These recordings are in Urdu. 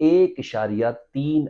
1.3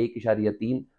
1.3,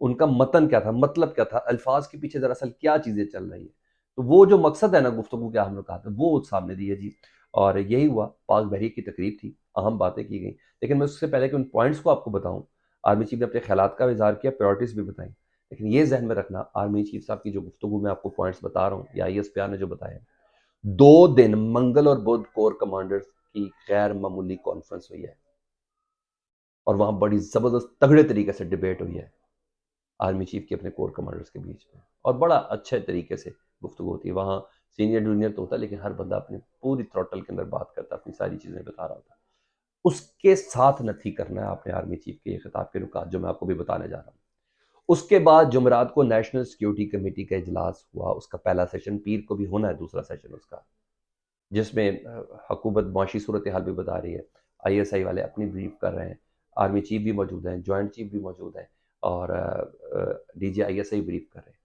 ان کا متن کیا تھا، مطلب کیا تھا، الفاظ کے پیچھے دراصل کیا چیزیں چل رہی ہیں. تو وہ جو مقصد ہے نا گفتگو کے اہم نکات وہ سامنے دیے جی. اور یہی ہوا، پاک بحریہ کی تقریب تھی، اہم باتیں کی گئیں. لیکن میں اس سے پہلے کہ ان پوائنٹس کو آپ کو بتاؤں، آرمی چیف نے اپنے خیالات کا اظہار کیا، پریورٹیز بھی بتائیں. لیکن یہ ذہن میں رکھنا، آرمی چیف صاحب کی جو گفتگو میں آپ کو پوائنٹس بتا رہا ہوں یا آئی ایس پی آر نے جو بتایا، 2 دن منگل اور بدھ کور کمانڈرز کی غیر معمولی کانفرنس ہوئی ہے، اور وہاں بڑی زبردست تگڑے طریقے سے ڈیبیٹ ہوئی ہے آرمی چیف کے اپنے کور کمانڈرز کے بیچ میں، اور بڑا اچھے طریقے سے گفتگو ہوتی ہے. وہاں سینئر جونیئر تو ہوتا ہے، لیکن ہر بندہ اپنی پوری تھروٹل کے اندر بات کرتا ہے، اپنی ساری چیزیں بتا رہا ہوتا ہے. اس کے ساتھ نتھی کرنا ہے آپ نے آرمی چیف کے یہ خطاب کے نکات جو میں آپ کو بھی بتانے جا رہا ہوں. اس کے بعد جمعرات کو نیشنل سیکیورٹی کمیٹی کا اجلاس ہوا، اس کا پہلا سیشن، پیر کو بھی ہونا ہے دوسرا سیشن اس کا، جس میں حکومت معاشی صورتحال بھی بتا رہی ہے، آئی ایس آئی والے اپنی بریف کر رہے ہیں، آرمی چیف بھی موجود ہیں، جوائنٹ چیف بھی موجود ہیں، اور D G I S I brief کر رہے ہیں.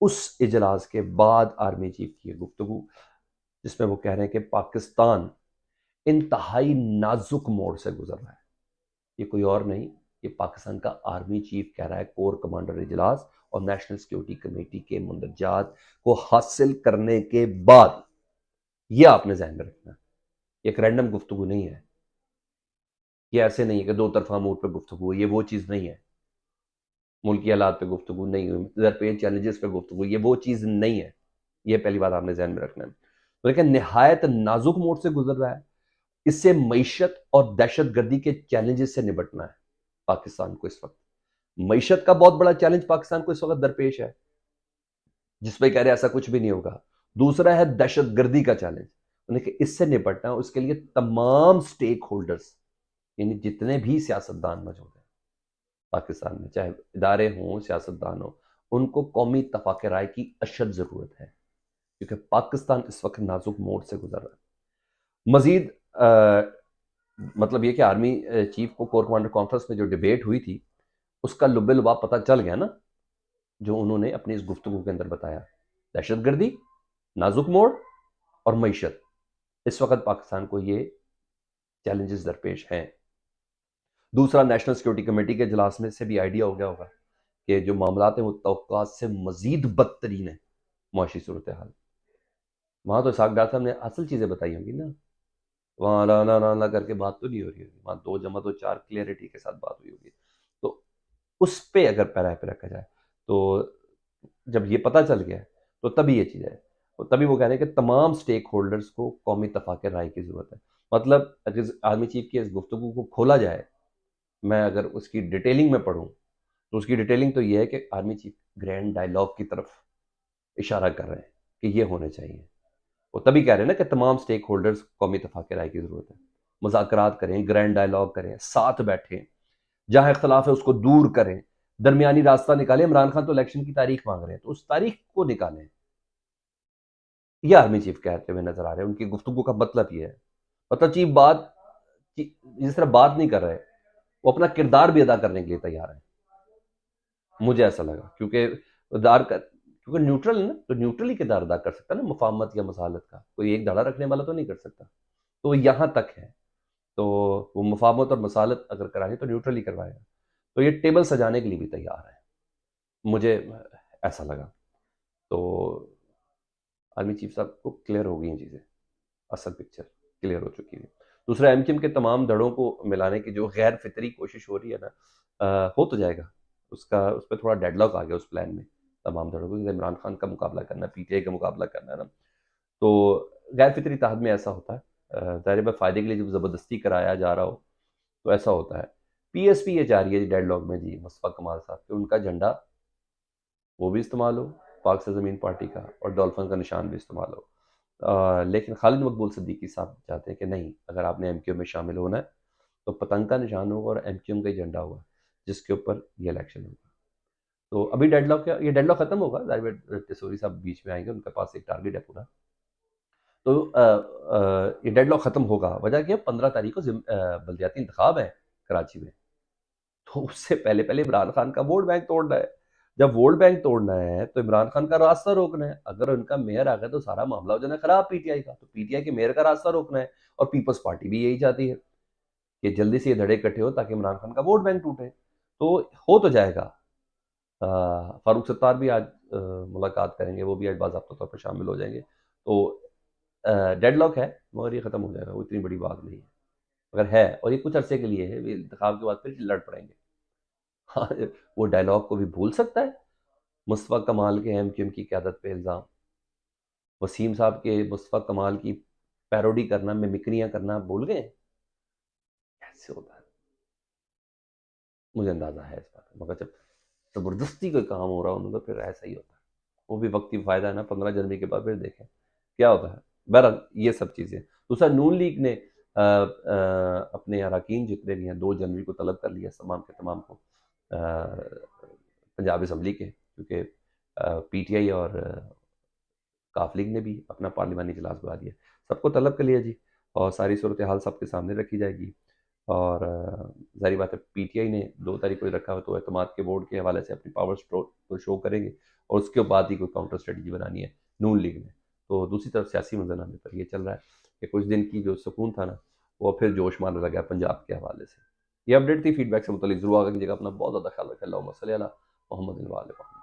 اس اجلاس کے بعد آرمی چیف کی گفتگو، جس میں وہ کہہ رہے ہیں کہ پاکستان انتہائی نازک موڑ سے گزر رہا ہے. یہ کوئی اور نہیں، یہ پاکستان کا آرمی چیف کہہ رہا ہے. کور کمانڈر اجلاس اور نیشنل سیکیورٹی کمیٹی کے مندرجات کو حاصل کرنے کے بعد، یہ آپ نے ذہن میں رکھنا ہے، ایک رینڈم گفتگو نہیں ہے، یہ ایسے نہیں ہے کہ 2 طرفہ موڈ پہ گفتگو، یہ وہ چیز نہیں ہے. ملکی حالات پہ گفتگو نہیں ہوئی، درپیش چیلنجز پہ گفتگو، یہ وہ چیز نہیں ہے. یہ پہلی بات آپ نے ذہن میں رکھنا ہے. لیکن نہایت نازک موڈ سے گزر رہا ہے. اس سے معیشت اور دہشت گردی کے چیلنجز سے نبٹنا ہے پاکستان کو. اس وقت معیشت کا بہت بڑا چیلنج پاکستان کو اس وقت درپیش ہے، جس پہ کہہ رہے ایسا کچھ بھی نہیں ہوگا. دوسرا ہے دہشت گردی کا چیلنج، کہ اس سے نپٹنا ہے. اس کے لیے تمام سٹیک ہولڈرز، یعنی جتنے بھی سیاستدان موجود ہیں پاکستان میں، چاہے ادارے ہوں، سیاستدان ہوں، ان کو قومی اتفاق رائے کی اشد ضرورت ہے، کیونکہ پاکستان اس وقت نازک موڑ سے گزر رہا ہے. مزید مطلب یہ کہ آرمی چیف کو کور کمانڈر کانفرنس میں جو ڈیبیٹ ہوئی تھی، اس کا لب لباب پتہ چل گیا نا، جو انہوں نے اپنی اس گفتگو کے اندر بتایا. دہشت گردی، نازک موڑ اور معیشت، اس وقت پاکستان کو یہ چیلنجز درپیش ہیں. دوسرا، نیشنل سیکیورٹی کمیٹی کے اجلاس میں سے بھی آئیڈیا ہو گیا ہوگا کہ جو معاملات ہیں وہ توقعات سے مزید بدترین ہیں. معاشی صورتحال، وہاں تو اسحاق ڈار صاحب نے اصل چیزیں بتائی ہوں گی نا، وہاں لا کر کے بات تو نہیں ہو رہی ہوگی، وہاں 2 جمع 2 4 کلیئرٹی کے ساتھ بات ہوئی ہوگی. تو اس پہ اگر پیرا پہ رکھا جائے تو جب یہ پتہ چل گیا تو تبھی یہ چیز ہے، تبھی وہ کہہ رہے ہیں کہ تمام سٹیک ہولڈرز کو قومی اتفاق رائے کی ضرورت ہے. مطلب اگر آرمی چیف کی اس گفتگو کو کھولا جائے، میں اگر اس کی ڈیٹیلنگ میں پڑھوں تو اس کی ڈیٹیلنگ تو یہ ہے کہ آرمی چیف گرینڈ ڈائیلاگ کی طرف اشارہ کر رہے ہیں کہ یہ ہونے چاہیے. وہ تبھی کہہ رہے ہیں نا کہ تمام سٹیک ہولڈرز قومی اتفاق رائے کی ضرورت ہے، مذاکرات کریں، گرینڈ ڈائیلاگ کریں، ساتھ بیٹھیں، جہاں اختلاف ہے اس کو دور کریں، درمیانی راستہ نکالیں. عمران خان تو الیکشن کی تاریخ مانگ رہے ہیں، تو اس تاریخ کو نکالیں. یہ آرمی چیف کہتے ہوئے نظر آ رہے ہیں. ان کی گفتگو کا مطلب یہ ہے، مطلب چیف بات جس طرح بات نہیں کر رہے، وہ اپنا کردار بھی ادا کرنے کے لیے تیار ہے. مجھے ایسا لگا، کیونکہ نیوٹرل ہے نا، تو نیوٹرل ہی کردار ادا کر سکتا ہے نا، مفاہمت یا مصالحت کا. کوئی ایک دھڑا رکھنے والا تو نہیں کر سکتا. تو وہ یہاں تک ہے، تو وہ مفاہمت اور مصالحت اگر کرانی تو نیوٹرل ہی کروائے گا. تو یہ ٹیبل سجانے کے لیے بھی تیار ہے، مجھے ایسا لگا. تو آرمی چیف صاحب کو کلیئر ہو گئی ہیں چیزیں، اصل پکچر کلیئر ہو چکی ہے. دوسرا، ایم کیو ایم کے تمام دھڑوں کو ملانے کی جو غیر فطری کوشش ہو رہی ہے نا، ہو تو جائے گا. اس پہ تھوڑا ڈیڈ لاک آ گیا اس پلان میں. تمام دھڑوں کو عمران خان کا مقابلہ کرنا، پی ٹی آئی کا مقابلہ کرنا ہے نا، تو غیر فطری اتحاد میں ایسا ہوتا ہے. ظاہر ہے فائدے کے لیے جب زبردستی کرایا جا رہا ہو تو ایسا ہوتا ہے. پی ایس پی یہ چاہ رہی ہے ڈیڈ لاک میں جی مصطفیٰ کمال صاحب کہ ان کا جھنڈا وہ بھی استعمال ہو، پاک سرزمین پارٹی کا، اور ڈولفن کا نشان بھی استعمال ہو. لیکن خالد مقبول صدیقی صاحب چاہتے ہیں کہ نہیں، اگر آپ نے ایم کیو میں شامل ہونا ہے تو پتنگ کا نشان ہوگا اور ایم کیو ایم کا جھنڈا ہوگا جس کے اوپر یہ الیکشن ہوگا. تو ابھی ڈیڈ لاک یہ ڈیڈ لاک ختم ہوگا، ظاہر ٹیسوری صاحب بیچ میں آئیں گے، ان کے پاس ایک ٹارگیٹ ہے پورا. تو یہ ڈیڈ لاک ختم ہوگا. وجہ کیا، 15 تاریخ کو بلدیاتی انتخاب ہے کراچی میں، تو اس سے پہلے عمران خان کا ووٹ بینک توڑنا ہے. جب ووٹ بینک توڑنا ہے تو عمران خان کا راستہ روکنا ہے. اگر ان کا میئر آ گیا تو سارا معاملہ ہو جانا خراب پی ٹی آئی کا. تو پی ٹی آئی کے میئر کا راستہ روکنا ہے، اور پیپلز پارٹی بھی یہی چاہتی ہے کہ جلدی سے یہ دھڑے اکٹھے ہو تاکہ عمران خان کا ووٹ بینک ٹوٹے. تو ہو تو جائے گا. فاروق ستار بھی آج ملاقات کریں گے، وہ بھی آج باضابطہ طور پر شامل ہو جائیں گے. تو ڈیڈ لاک ہے مگر یہ ختم ہو جائے گا، وہ اتنی بڑی بات نہیں ہے مگر ہے، اور یہ کچھ عرصے کے لیے ہے، یہ انتخاب کے بعد پھر لڑ پڑیں گے. ہاں، وہ ڈائلاگ کو بھی بھول سکتا ہے؟ مصطفیٰ کمال کے ایم کیو ایم کی قیادت پہ الزام، وسیم صاحب کے مصطفیٰ کمال کی پیروڈی کرنا، ممکریاں کرنا بھول گئے؟ کیسے ہوتا ہے؟ مجھے اندازہ ہے اس بات کا، مگر جب زبردستی کوئی کام ہو رہا ہو تو پھر ایسا ہی ہوتا ہے. وہ بھی وقتی فائدہ ہے نا، 15 جنوری کے بعد پھر دیکھیں کیا ہوتا ہے. بہرحال یہ سب چیزیں. دوسرا، نون لیگ نے اپنے اراکین جتنے بھی ہیں 2 جنوری کو طلب کر لیا تمام کے تمام کو پنجاب اسمبلی کے، کیونکہ پی ٹی آئی اور کاف لیگ نے بھی اپنا پارلیمانی اجلاس بلا دیا. سب کو طلب کر لیا جی، اور ساری صورتحال سب کے سامنے رکھی جائے گی. اور ظاہری بات ہے پی ٹی آئی نے 2 تاریخ کو رکھا ہوا تو اعتماد کے ووٹ کے حوالے سے اپنی پاور کو شو کریں گے، اور اس کے بعد ہی کوئی کاؤنٹر اسٹریٹجی بنانی ہے نون لیگ نے. تو دوسری طرف سیاسی منظرنامے پر یہ چل رہا ہے کہ کچھ دن کی جو سکون تھا نا، وہ پھر جوش مارنے لگا پنجاب کے حوالے سے. یہ اپڈیٹ تھی، فیڈ بیک سے متعلق ضرور آگے کیجیے گا. اپنا بہت زیادہ خیال رکھیں. اللہم صلی علی محمد و علی محمد.